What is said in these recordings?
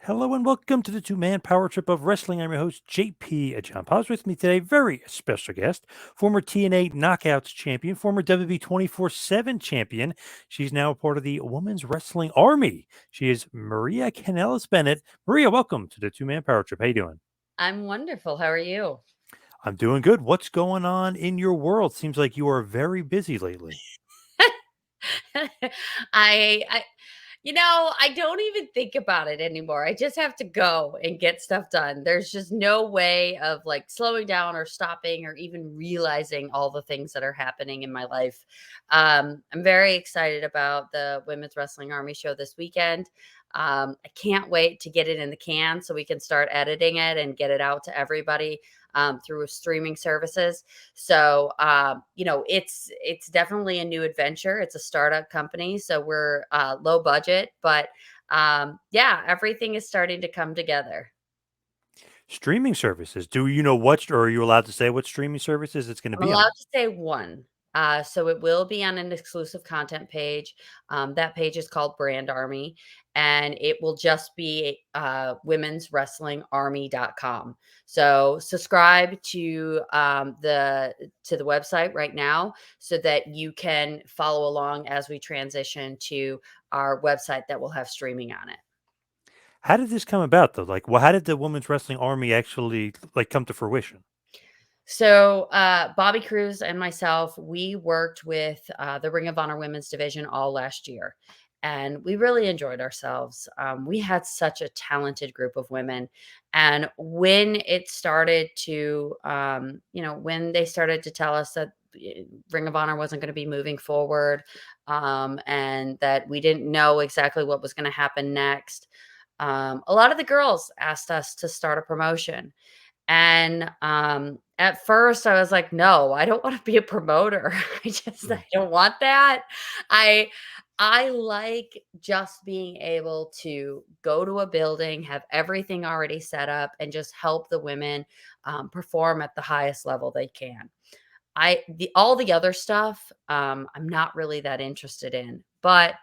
Hello and welcome to the two-man power trip of wrestling. I'm your host, JP John Paz. With me today, very special guest, former TNA Knockouts champion, former WWE 24/7 champion. She's now a part of the Women's Wrestling Army. She is Maria Kanellis-Bennett. Maria, welcome to the two-man power trip. How you doing? I'm wonderful. How are you? I'm doing good. What's going on in your world? Seems like you are very busy lately. I I don't even think about it anymore. I just have to go and get stuff done. There's just no way of like slowing down or stopping or even realizing all the things that are happening in my life. I'm very excited about the Women's Wrestling Army show this weekend. I can't wait to get it in the can so we can start editing it and get it out to everybody through streaming services. So it's definitely a new adventure. It's a startup company, so we're low budget, but yeah, everything is starting to come together. Streaming services. Do you know what, or are you allowed to say what streaming services it's going to I'm be allowed on? to say one. So it will be on an exclusive content page. That page is called Brand Army, and it will just be women's wrestling army.com. So subscribe to the website right now so that you can follow along as we transition to our website that will have streaming on it. How did this come about, though? Like, well, how did the Women's Wrestling Army actually come to fruition? So, Bobby Cruz and myself, we worked with the Ring of Honor women's division all last year, and we really enjoyed ourselves. We had such a talented group of women. And when it started to, when they started to tell us that Ring of Honor wasn't going to be moving forward, and that we didn't know exactly what was going to happen next, a lot of the girls asked us to start a promotion. And, at first I was like, "No, I don't wanna be a promoter." I don't want that. I I like just being able to go to a building, have everything already set up, and just help the women, perform at the highest level they can. I the all the other stuff, I'm not really that interested in, but,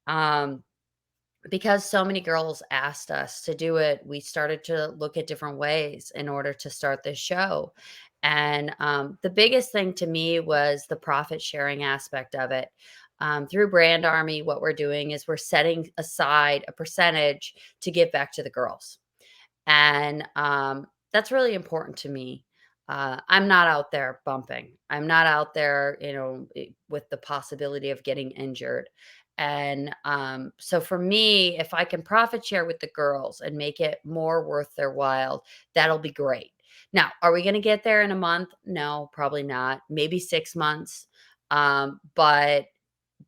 um because so many girls asked us to do it, we started to look at different ways in order to start this show. And the biggest thing to me was the profit sharing aspect of it. Through Brand Army, what we're doing is we're setting aside a percentage to give back to the girls. And that's really important to me. I'm not out there bumping. I'm not out there, with the possibility of getting injured. And so for me, if I can profit share with the girls and make it more worth their while, that'll be great. Now, are we going to get there in a month? No, probably not. Maybe 6 months. But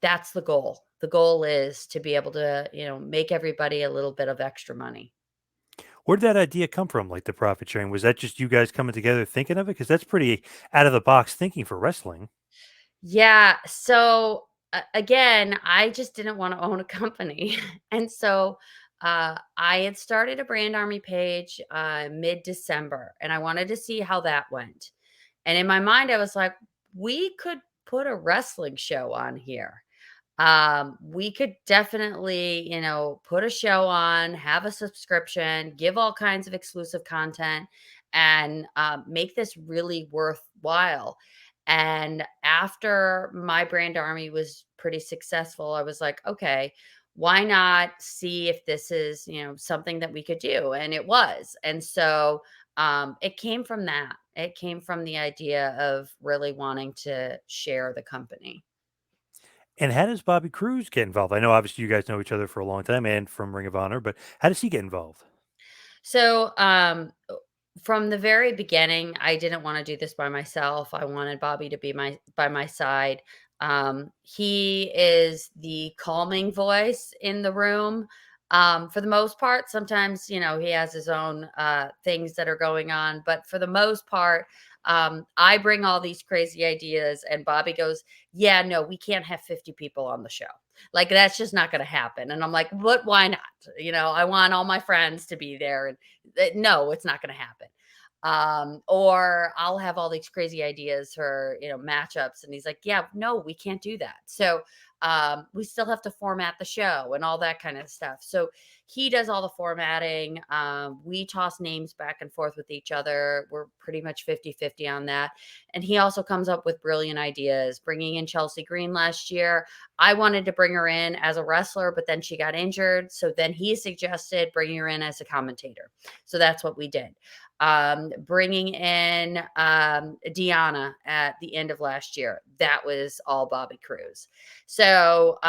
that's the goal. The goal is to be able to, make everybody a little bit of extra money. Where did that idea come from, like the profit sharing? Was that just you guys coming together thinking of it? Because that's pretty out of the box thinking for wrestling. Yeah. So again, I just didn't want to own a company. And so I had started a Brand Army page mid December and I wanted to see how that went. And in my mind, I was like, we could put a wrestling show on here. We could definitely, put a show on, have a subscription, give all kinds of exclusive content, and make this really worthwhile. And after my Brand Army was pretty successful, I was like, okay, why not see if this is, something that we could do? And it was. And so it came from that. It came from the idea of really wanting to share the company. And how does Bobby Cruz get involved? I know obviously you guys know each other for a long time and from Ring of Honor, but how does he get involved? So, from the very beginning, I didn't want to do this by myself. I wanted Bobby to be by my side. He is the calming voice in the room. For the most part, sometimes he has his own things that are going on, but for the most part, I bring all these crazy ideas, and Bobby goes, "Yeah, no, we can't have 50 people on the show. Like that's just not going to happen." And I'm like, "But why not? I want all my friends to be there." And no, it's not going to happen. Or I'll have all these crazy ideas for, matchups. And he's like, yeah, no, we can't do that. So we still have to format the show and all that kind of stuff. So he does all the formatting. We toss names back and forth with each other. We're pretty much 50-50 on that. And he also comes up with brilliant ideas. Bringing in Chelsea Green last year, I wanted to bring her in as a wrestler, but then she got injured. So then he suggested bringing her in as a commentator. So that's what we did. Bringing in Deanna at the end of last year, that was all Bobby Cruz. So,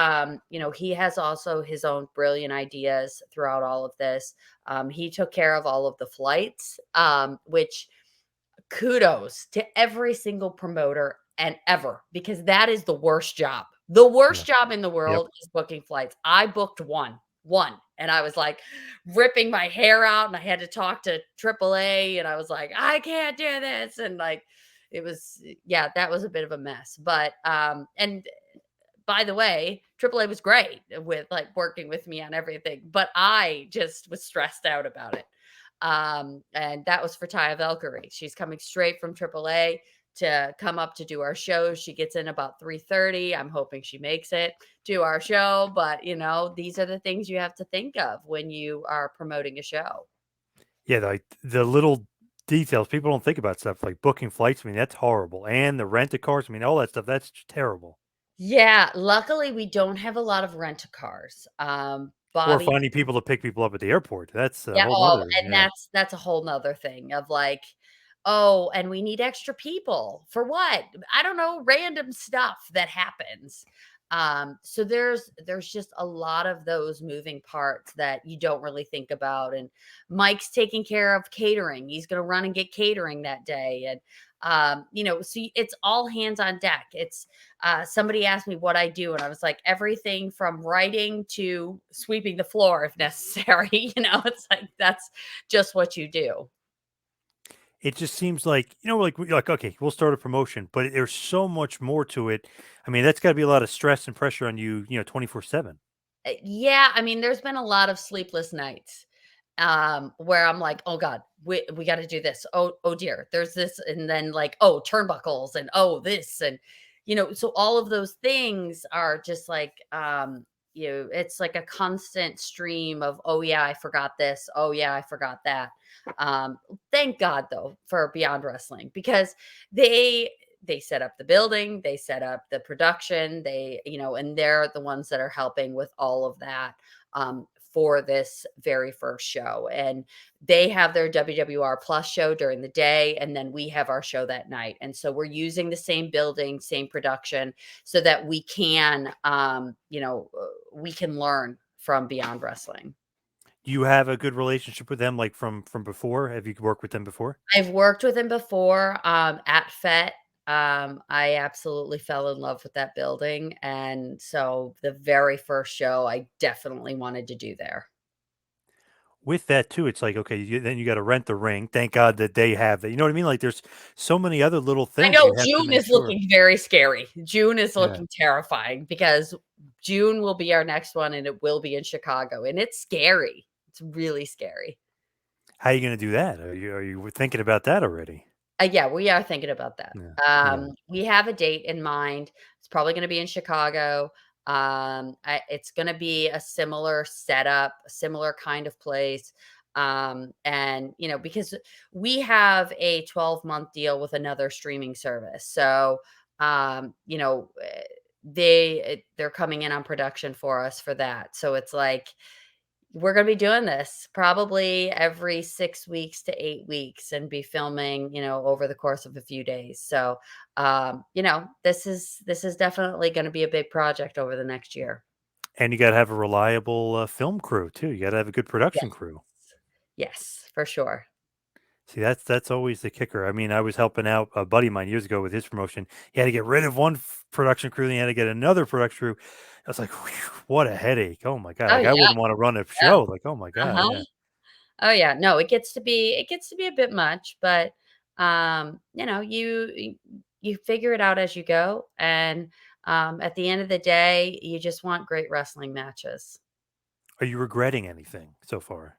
he has also his own brilliant ideas throughout all of this. He took care of all of the flights, which kudos to every single promoter and ever, because that is the worst job. The Yeah. worst job in the Yep. world is booking flights. I booked one, and I was like ripping my hair out, and I had to talk to AAA, and I was like, I can't do this. And like, it was, yeah, that was a bit of a mess. But, and by the way, AAA was great with like working with me on everything, but I just was stressed out about it. And that was for Taya Valkyrie. She's coming straight from AAA to come up to do our show. She gets in about 3:30. I'm hoping she makes it to our show, but these are the things you have to think of when you are promoting a show. Yeah, like the little details people don't think about stuff like booking flights. I mean, that's horrible, and the rent a cars. I mean, all that stuff. That's terrible. Yeah, luckily we don't have a lot of rent-a-cars. Or Bobby. finding people to pick people up at the airport. That's a Yeah, whole oh, nother. and Yeah. that's a whole nother thing of like, "Oh, and we need extra people." For what? I don't know, random stuff that happens. So there's just a lot of those moving parts that you don't really think about, and Mike's taking care of catering. He's gonna run and get catering that day, and, so it's all hands on deck. Somebody asked me what I do, and I was like, everything from writing to sweeping the floor if necessary. It's like that's just what you do. It just seems like, like, okay, we'll start a promotion, but there's so much more to it. I mean, that's got to be a lot of stress and pressure on you, 24/7. Yeah, I mean, there's been a lot of sleepless nights, where I'm like, "Oh god, we got to do this. Oh dear, there's this," and then like, "Oh, turnbuckles," and "Oh, this," and so all of those things are just like, it's like a constant stream of, "Oh yeah, I forgot this. Oh yeah, I forgot that." Um, thank God though for Beyond Wrestling, because they they set up the building, they set up the production, and they're the ones that are helping with all of that, for this very first show. And they have their WWR Plus show during the day, and then we have our show that night. And so we're using the same building, same production, so that we can learn from Beyond Wrestling. Do you have a good relationship with them, like from before? Have you worked with them before? I've worked with him before, at FET. I absolutely fell in love with that building, and so the very first show I definitely wanted to do there. With that too, it's like, okay, then you got to rent the ring. Thank God that they have that. You know what I mean? Like, there's so many other little I things know you have to June make is sure. looking very scary. June is Yeah. looking terrifying because June will be our next one, and it will be in Chicago, and it's scary. It's really scary. How are you going to do that? Are you thinking about that already? Yeah, we are thinking about that. Yeah. Yeah. We have a date in mind. It's probably gonna be in Chicago. It's gonna be a similar setup, a similar kind of place. And because we have a 12-month deal with another streaming service. So, they're coming in on production for us for that. So it's like we're gonna be doing this probably every 6 weeks to 8 weeks and be filming, over the course of a few days. So, this is definitely gonna be a big project over the next year. And you got to have a reliable film crew too. You got to have a good production Yes. crew. Yes, for sure. See, that's always the kicker. I mean, I was helping out a buddy of mine years ago with his promotion. He had to get rid of one production crew, and he had to get another production crew. I was like, "Whew, what a headache! Oh my god! Oh, Like, I yeah, wouldn't want to run a yeah. show. Like, oh my god, Uh-huh. yeah." Oh, yeah. No, it gets to be a bit much, but, you figure it out as you go, and, at the end of the day, you just want great wrestling matches. Are you regretting anything so far?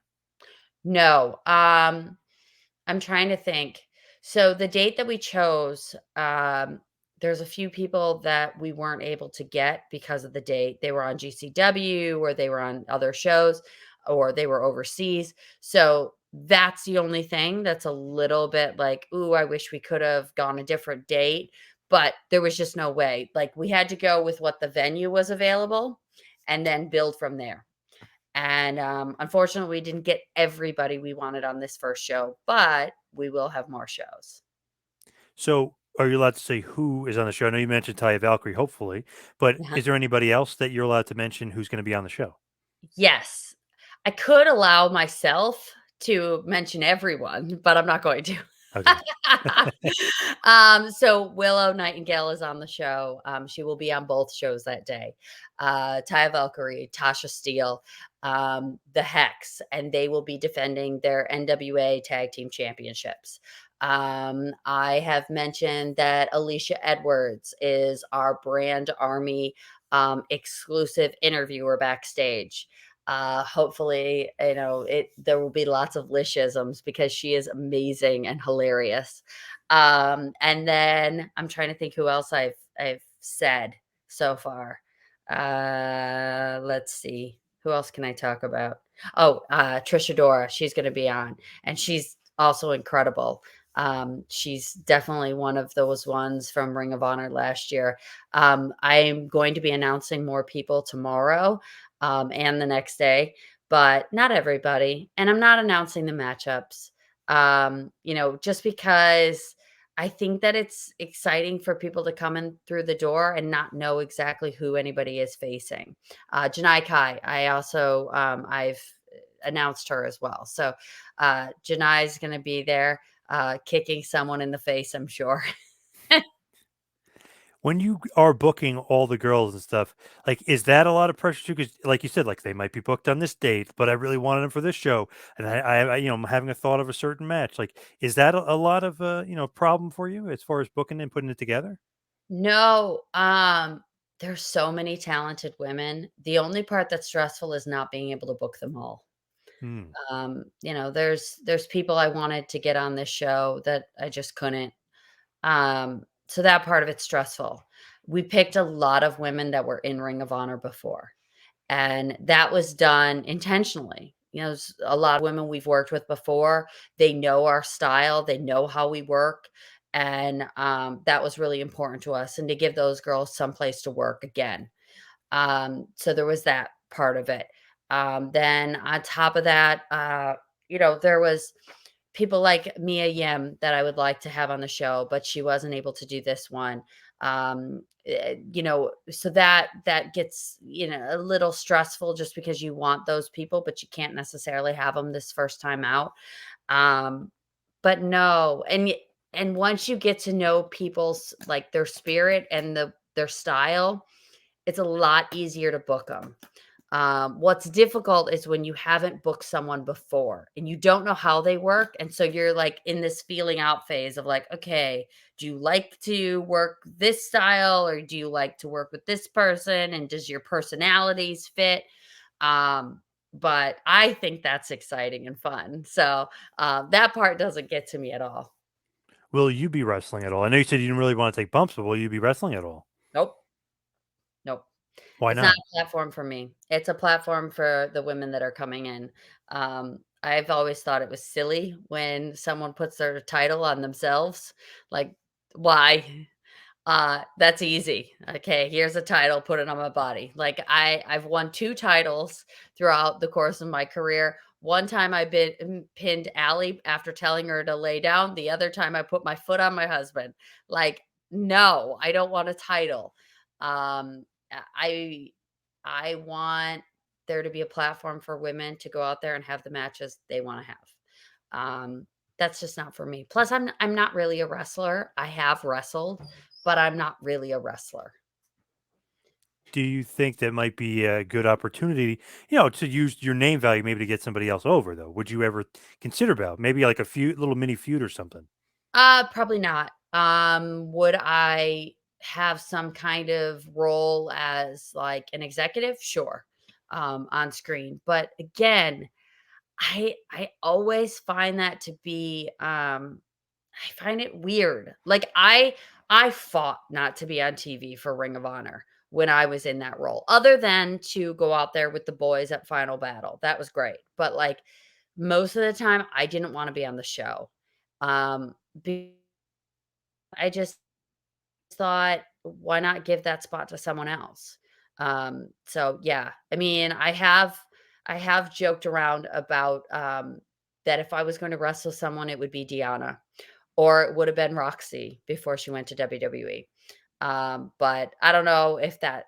No, I'm trying to think. So the date that we chose, there's a few people that we weren't able to get because of the date. They were on GCW or they were on other shows. or they were overseas. So that's the only thing that's a little bit like, ooh, I wish we could have gone a different date, but there was just no way. Like we had to go with what the venue was available and then build from there. And unfortunately, we didn't get everybody we wanted on this first show, but we will have more shows. So, are you allowed to say who is on the show? I know you mentioned Taya Valkyrie, hopefully, but is there anybody else that you're allowed to mention who's going to be on the show? Yes. I could allow myself to mention everyone, but I'm not going to. Okay. So Willow Nightingale is on the show. She will be on both shows that day. Taya Valkyrie, Tasha Steele, the Hex, and they will be defending their NWA Tag Team Championships. I have mentioned that Alicia Edwards is our Brand Army exclusive interviewer backstage. Hopefully, there will be lots of Lishisms because she is amazing and hilarious. And then I'm trying to think who else I've said so far. Let's see. Who else can I talk about? Oh, Trisha Dora. She's going to be on, and she's also incredible. She's definitely one of those ones from Ring of Honor last year. I'm going to be announcing more people tomorrow and the next day, but not everybody. And I'm not announcing the matchups, just because I think that it's exciting for people to come in through the door and not know exactly who anybody is facing. Janai Kai, I've announced her as well. So Janai is going to be there kicking someone in the face, I'm sure. When you are booking all the girls and stuff, like, is that a lot of pressure too? Because, like you said, like they might be booked on this date, but I really wanted them for this show, and I'm having a thought of a certain match. Like, is that a lot of problem for you as far as booking and putting it together? No, there's so many talented women. The only part that's stressful is not being able to book them all. Hmm. There's people I wanted to get on this show that I just couldn't. So that part of it's stressful. We picked a lot of women that were in Ring of Honor before, and that was done intentionally. A lot of women we've worked with before. They know our style, they know how we work, and that was really important to us. And to give those girls some place to work again. So there was that part of it. Then on top of that, there was people like Mia Yim that I would like to have on the show, but she wasn't able to do this one. So that gets a little stressful just because you want those people, but you can't necessarily have them this first time out. Um, but no, and once you get to know people's like their spirit and their style, it's a lot easier to book them. What's difficult is when you haven't booked someone before and you don't know how they work. And so you're like in this feeling out phase of like, okay, do you like to work this style or do you like to work with this person? And does your personalities fit? But I think that's exciting and fun. So that part doesn't get to me at all. Will you be wrestling at all? I know you said you didn't really want to take bumps, but will you be wrestling at all? Nope. Nope. Why It's not not? a platform for me. It's a platform for the women that are coming in. I've always thought it was silly when someone puts their title on themselves. Like, why? That's easy. Okay, here's a title, put it on my body. Like I've won 2 titles throughout the course of my career. One time I been pinned Allie after telling her to lay down. The other time I put my foot on my husband. Like, no, I don't want a title. Um, I I want there to be a platform for women to go out there and have the matches they want to have. That's just not for me. Plus, I'm not really a wrestler. I have wrestled, but I'm not really a wrestler. Do you think that might be a good opportunity, to use your name value maybe to get somebody else over though? Would you ever consider about maybe like a feud, little mini feud or something? Probably not. Would I have some kind of role as like an executive? Sure. On screen. But again, I always find that to be I find it weird. Like I fought not to be on TV for Ring of Honor. when I was in that role, other than to go out there with the boys at Final Battle. That was great. But like most of the time, I didn't want to be on the show. Um, be- I just thought, why not give that spot to someone else? So yeah, I mean, I have joked around about that if I was going to wrestle someone, it would be Deanna, or it would have been Roxy before she went to WWE. But I don't know if that,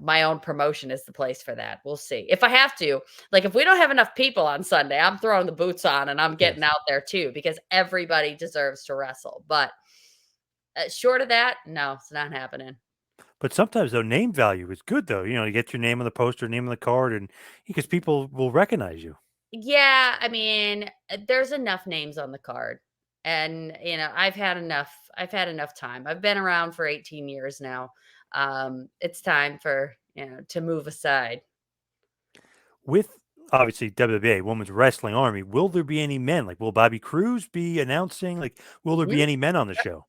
my own promotion is the place for that. We'll see. If I have to, like if we don't have enough people on Sunday, I'm throwing the boots on and I'm getting Yes. out there too because everybody deserves to wrestle. But short of that, no, it's not happening. But sometimes though, name value is good though. You get your name on the poster, name on the card, and because people will recognize you. Yeah, I mean, there's enough names on the card. And, I've had enough time. I've been around for 18 years now. It's time for, to move aside. With obviously WWE, Women's Wrestling Army, will there be any men? Like, will Bobby Cruz be announcing? Like, will there be Mhm. any men on the show?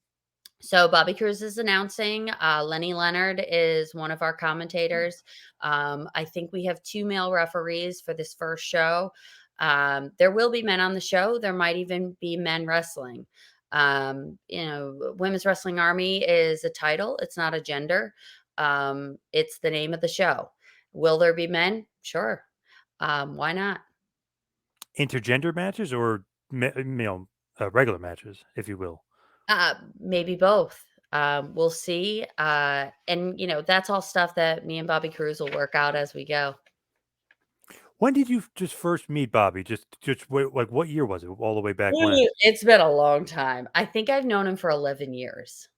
So Bobby Cruz is announcing. Lenny Leonard is one of our commentators. I think we have two male referees for this first show. There will be men on the show. There might even be men wrestling. Women's Wrestling Army is a title. It's not a gender. It's the name of the show. Will there be men? Sure. Why not? Intergender matches or regular matches, if you will. Maybe both. We'll see. And that's all stuff that me and Bobby Cruz will work out as we go. When did you just first meet Bobby? Like what year was it? All the way back when? It's been a long time. I think I've known him for 11 years.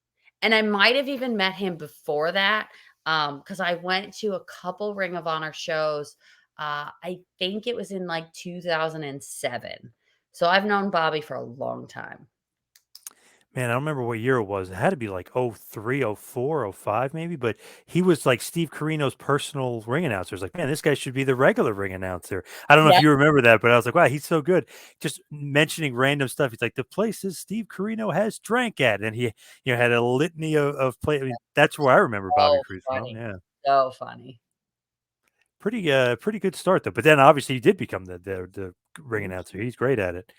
And I might have even met him before that. Because I went to a couple Ring of Honor shows. I think it was in like 2007. So I've known Bobby for a long time. Man, I don't remember what year it was. It had to be like '03, '04, '05, maybe, but he was like Steve Carino's personal ring announcer. It's like, man, this guy should be the regular ring announcer. I don't know if Yeah. you remember that, but I was like, wow, he's so good. Just mentioning random stuff. He's like, the places Steve Carino has drank at. And he, had a litany of play. I mean, that's where I remember Bobby So Cruz from. funny. Yeah. So funny. Pretty good start though. But then obviously he did become the ring announcer. He's great at it.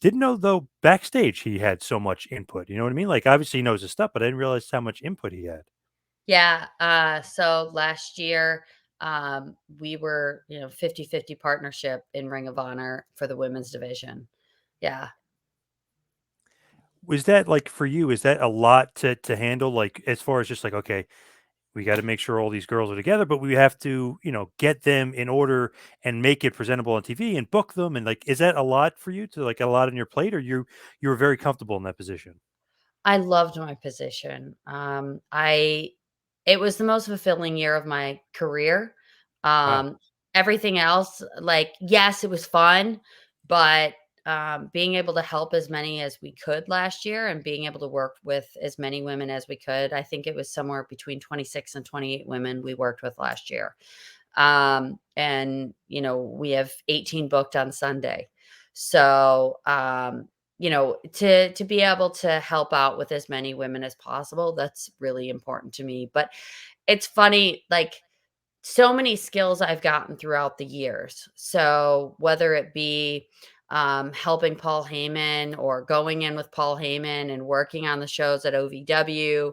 Didn't know though backstage he had so much input. You know what I mean? Like obviously he knows his stuff, but I didn't realize how much input he had. Yeah, so last year, we were, 50-50 partnership in Ring of Honor for the women's division. Yeah. Was that like for you? Is that a lot to handle? Like as far as just like okay, we got to make sure all these girls are together, but we have to get them in order and make it presentable on TV and book them. And like, is that a lot for you to like a lot on your plate, or you were very comfortable in that position? I loved my position. I It was the most fulfilling year of my career. Wow. Um, Everything else, like, yes, it was fun, but being able to help as many as we could last year and being able to work with as many women as we could, I think it was somewhere between 26 and 28 women we worked with last year. And we have 18 booked on Sunday. So, to be able to help out with as many women as possible, that's really important to me. But it's funny, like so many skills I've gotten throughout the years. So whether it be helping Paul Heyman or going in with Paul Heyman and working on the shows at OVW,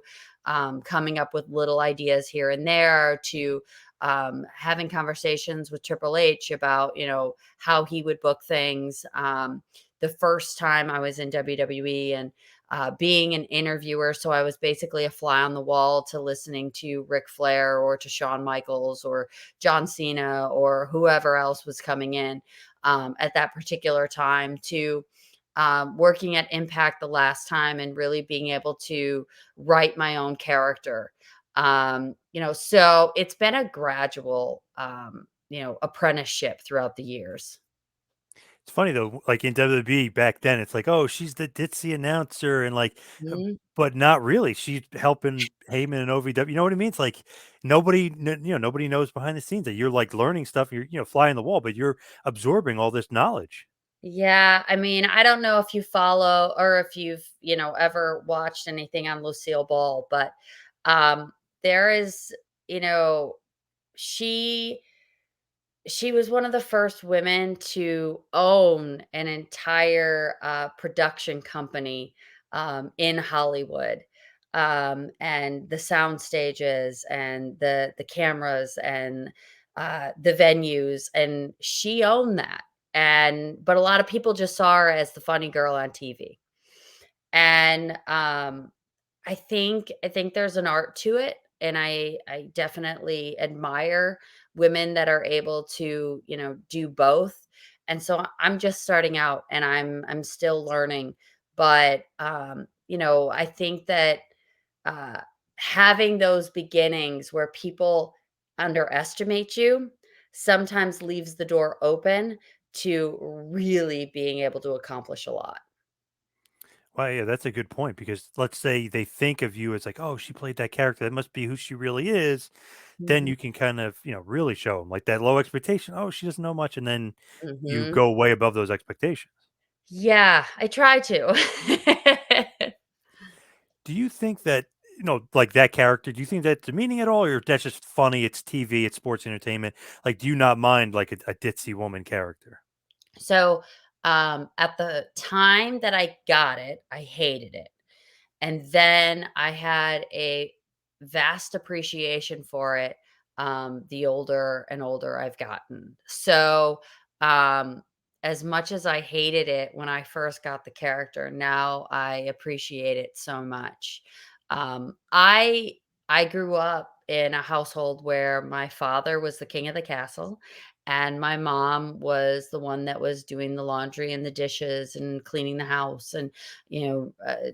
coming up with little ideas here and there, to having conversations with Triple H about how he would book things. The first time I was in WWE and being an interviewer. So I was basically a fly on the wall to listening to Ric Flair or to Shawn Michaels or John Cena or whoever else was coming in at that particular time, to working at Impact the last time and really being able to write my own character. So it's been a gradual, apprenticeship throughout the years. It's funny though, like in WWE back then, it's like, oh, she's the ditzy announcer, and like, Mhm. but not really. She's helping Heyman and OVW. You know what I mean? It's like nobody knows behind the scenes that you're like learning stuff. You're flying the wall, but you're absorbing all this knowledge. Yeah, I mean, I don't know if you follow or if you've, ever watched anything on Lucille Ball, but there is you know, she she was one of the first women to own an entire, production company, in Hollywood, and the sound stages and the cameras and, the venues, and she owned that, but a lot of people just saw her as the funny girl on TV, and, I think there's an art to it, and I definitely admire women that are able to, do both. And so I'm just starting out and I'm still learning, but I think that uh having those beginnings where people underestimate you sometimes leaves the door open to really being able to accomplish a lot. Well, yeah, that's a good point because let's say they think of you as like, oh, she played that character. That must be who she really is. Then Mhm. you can kind of, really show them like that low expectation. Oh, she doesn't know much. And then you Mhm. go way above those expectations. Yeah, I try to. Do you think that, like that character, do you think that's demeaning at all? Or that's just funny? It's TV, it's sports entertainment. Like, do you not mind like a ditzy woman character? So, at the time that I got it, I hated it. And then I had a vast appreciation for it, the older and older I've gotten. So, um, as much as I hated it when I first got the character, now I appreciate it so much. Um, I I grew up in a household where my father was the king of the castle and my mom was the one that was doing the laundry and the dishes and cleaning the house and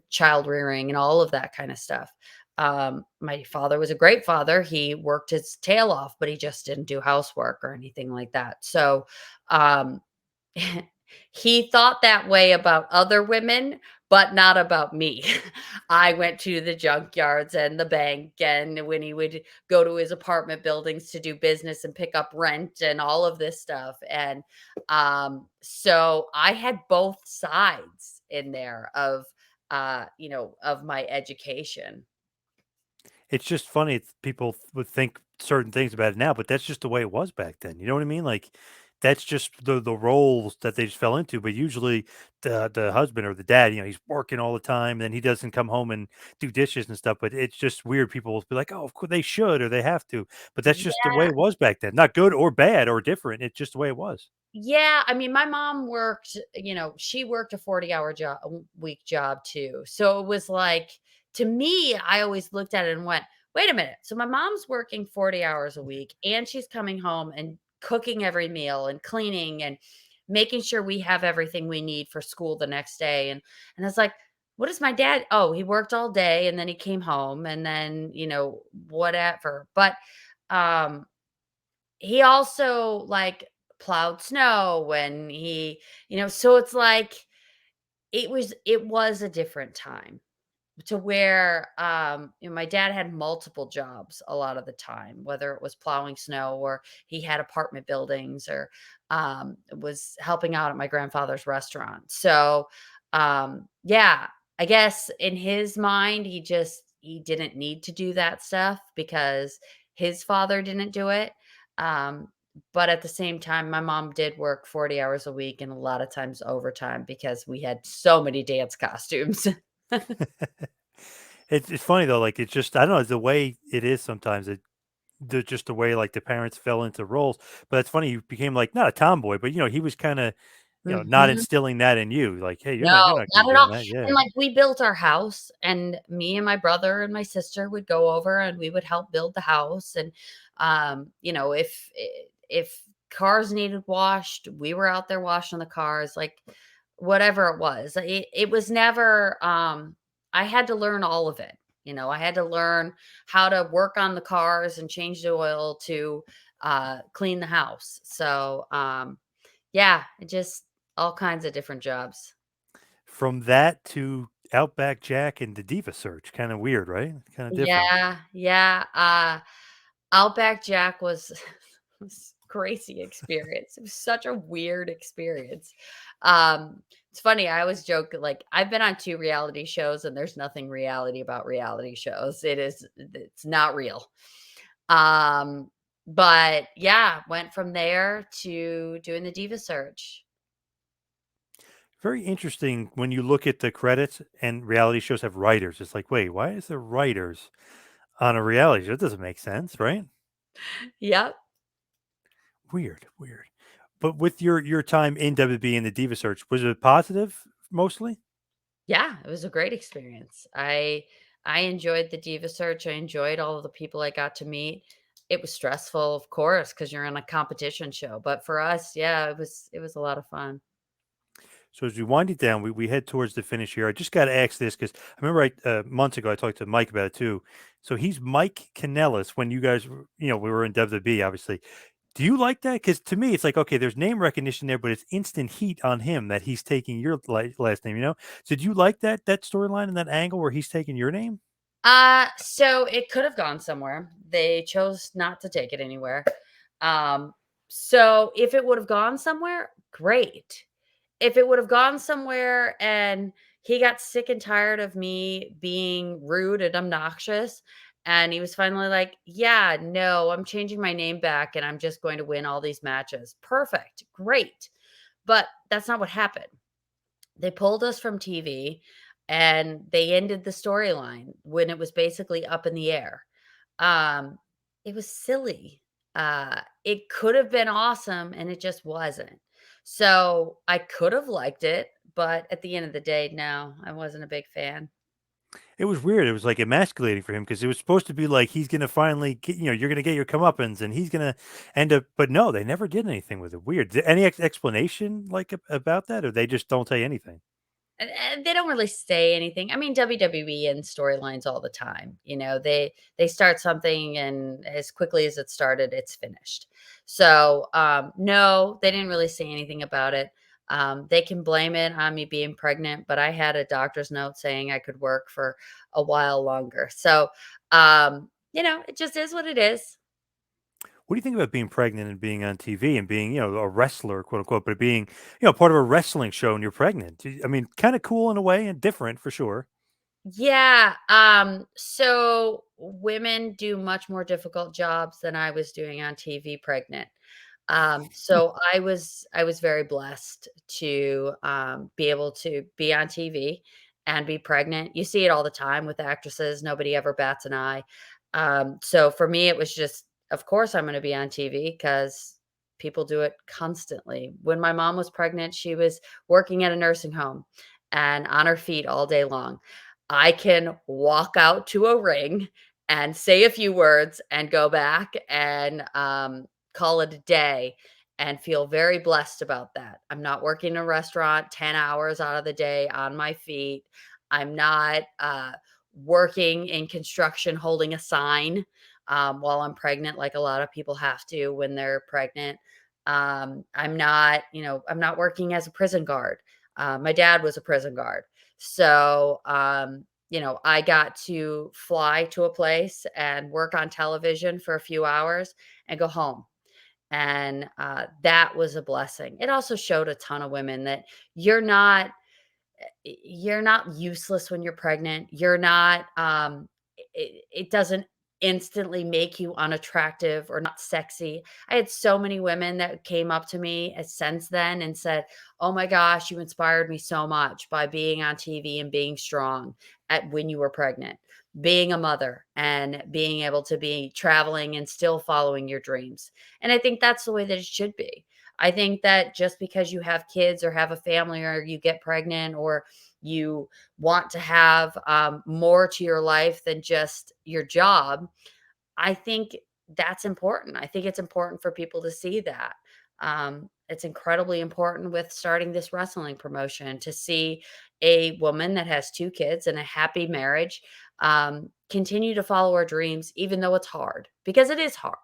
child rearing and all of that kind of stuff. My father was a great father. He worked his tail off, but he just didn't do housework or anything like that. So, um, he thought that way about other women, but not about me. I went to the junkyards and the bank, and when he would go to his apartment buildings to do business and pick up rent and all of this stuff. And so I had both sides in there of my education. It's just funny. People would think certain things about it now, but that's just the way it was back then. You know what I mean? Like that's just the roles that they just fell into. But usually the husband or the dad, he's working all the time, then he doesn't come home and do dishes and stuff. But it's just weird. People will be like, "Oh, of course they should or they have to," but that's just the way it was back then. Not good or bad or different. It's just the way it was. Yeah, I mean, my mom worked, she worked a 40-hour job week job too. So it was like to me, I always looked at it and went, "Wait a minute. So my mom's working 40 hours a week and she's coming home and cooking every meal and cleaning and making sure we have everything we need for school the next day." And it's like, "What is my dad? Oh, he worked all day and then he came home and then, whatever." But um he also, like, plowed snow when so it's like it was a different time to where, my dad had multiple jobs a lot of the time, whether it was plowing snow or he had apartment buildings or, was helping out at my grandfather's restaurant. So, yeah, I guess in his mind, he didn't need to do that stuff because his father didn't do it. Um, but at the same time, my mom did work 40 hours a week and a lot of times overtime because we had so many dance costumes. It's funny though. Like it's just I don't know. It's the way it is sometimes. Just the way like the parents fell into roles. But it's funny. You became like not a tomboy, but he was kind of not Mhm. instilling that in you. Like, hey, No, you're not going not to be at all, doing that. and, Yeah. like, we built our house, and me and my brother and my sister would go over, and we would help build the house, and, if cars needed washed, we were out there washing the cars, like, whatever it was. It was never, I had to learn all of it, I had to learn how to work on the cars and change the oil to, clean the house, so, yeah, just all kinds of different jobs. From that to Outback Jack and the Diva Search, kind of weird, right? Kind of different. Yeah, yeah, Outback Jack was was crazy experience. It was such a weird experience. It's funny, I always joke, like, I've been on 2 reality shows, and there's nothing reality about reality shows. It's not real. Um, but yeah, went from there to doing the Diva search. Very interesting when you look at the credits and reality shows have writers. It's like, wait, why is there writers on a reality show? It doesn't make sense, right? Yep. Weird, weird. But with your time in WB and the Diva Search, was it positive mostly? Yeah, it was a great experience. I enjoyed the Diva search. I enjoyed all of the people I got to meet. It was stressful, of course, because you're in a competition show. But for us, yeah, it was a lot of fun. So as we wind it down, we head towards the finish here. I just got to ask this because I remember months ago I talked to Mike about it too. So he's Mike Kanellis when you guys, we were in WWE, obviously. Do you like that? Because to me, it's like, okay, there's name recognition there, but it's instant heat on him that he's taking your last name. So did you like that storyline and that angle where he's taking your name? So it could have gone somewhere. They chose not to take it anywhere. Um, so if it would have gone somewhere, great. If it would have gone somewhere and he got sick and tired of me being rude and obnoxious, and he was finally like, "Yeah, no, I'm changing my name back and I'm just going to win all these matches." Perfect. Great. But that's not what happened. They pulled us from TV and they ended the storyline when it was basically up in the air. Um, it was silly. It could have been awesome and it just wasn't. So I could have liked it, but at the end of the day, no, I wasn't a big fan. It was weird. It was like emasculating for him because it was supposed to be like he's gonna finally get, you're gonna get your comeuppance and he's gonna end up. But no, they never did anything with it. Weird. Any explanation like about that, or they just don't say anything? And they don't really say anything. I mean, WWE and storylines all the time. They start something and as quickly as it started, it's finished. So, no, they didn't really say anything about it. They can blame it on me being pregnant, but I had a doctor's note saying I could work for a while longer. So, it just is what it is. What do you think about being pregnant and being on TV and being, a wrestler, quote unquote, but being, part of a wrestling show and you're pregnant? I mean, kind of cool in a way and different for sure. Yeah, so women do much more difficult jobs than I was doing on TV pregnant. So I was very blessed to be able to be on TV and be pregnant. You see it all the time with actresses. Nobody ever bats an eye. So for me, it was just, of course, I'm going to be on TV because people do it constantly. When my mom was pregnant, she was working at a nursing home and on her feet all day long. I can walk out to a ring and say a few words and go back and call it a day and feel very blessed about that. I'm not working in a restaurant 10 hours out of the day on my feet. I'm not working in construction holding a sign while I'm pregnant, like a lot of people have to when they're pregnant. I'm not working as a prison guard. My dad was a prison guard. So, I got to fly to a place and work on television for a few hours and go home. And that was a blessing. It also showed a ton of women that you're not you're not useless when you're pregnant. You're not it doesn't instantly make you unattractive or not sexy. I had so many women that came up to me since then and said, "Oh my gosh, you inspired me so much by being on TV and being strong at when you were pregnant, being a mother and being able to be traveling and still following your dreams." And I think that's the way that it should be. I think that just because you have kids or have a family or you get pregnant or you want to have more to your life than just your job, I think that's important. I think it's important for people to see that. It's incredibly important with starting this wrestling promotion to see a woman that has two kids and a happy marriage continue to follow her dreams, even though it's hard, because it is hard.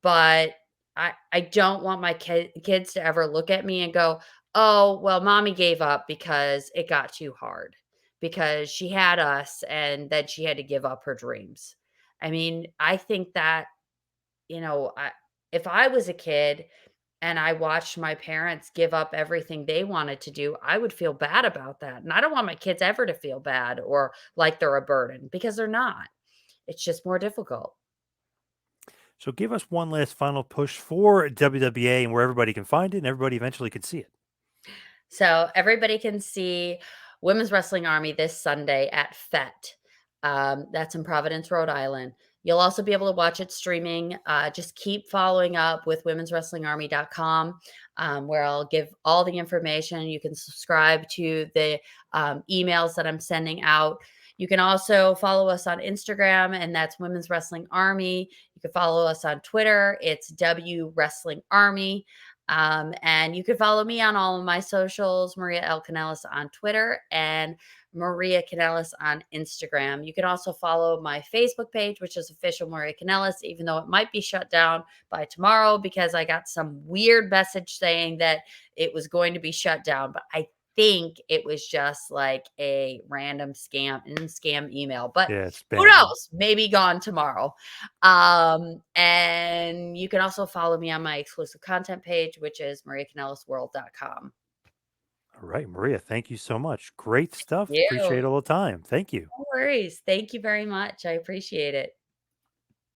But I don't want my kids to ever look at me and go, "Oh, well, mommy gave up because it got too hard, because she had us and then she had to give up her dreams." I mean, I think that, if I was a kid and I watched my parents give up everything they wanted to do, I would feel bad about that. And I don't want my kids ever to feel bad or like they're a burden because they're not. It's just more difficult. So give us one last final push for WWA and where everybody can find it and everybody eventually can see it. So everybody can see Women's Wrestling Army this Sunday at FET. That's in Providence, Rhode Island. You'll also be able to watch it streaming. Just keep following up with womenswrestlingarmy.com, where I'll give all the information. You can subscribe to the emails that I'm sending out. You can also follow us on Instagram, and that's Women's Wrestling Army. You can follow us on Twitter. It's W Wrestling Army. And you can follow me on all of my socials, Maria L. Kanellis on Twitter and Maria Kanellis on Instagram. You can also follow my Facebook page, which is official Maria Kanellis, even though it might be shut down by tomorrow because I got some weird message saying that it was going to be shut down. But I think it was just like a random scam email. But Yeah, it's who spam. knows? Maybe gone tomorrow. And you can also follow me on my exclusive content page, which is mariacanellisworld.com. All right, Maria, thank you so much. Great stuff. You. Appreciate all the time. Thank you. No worries. Thank you very much. I appreciate it.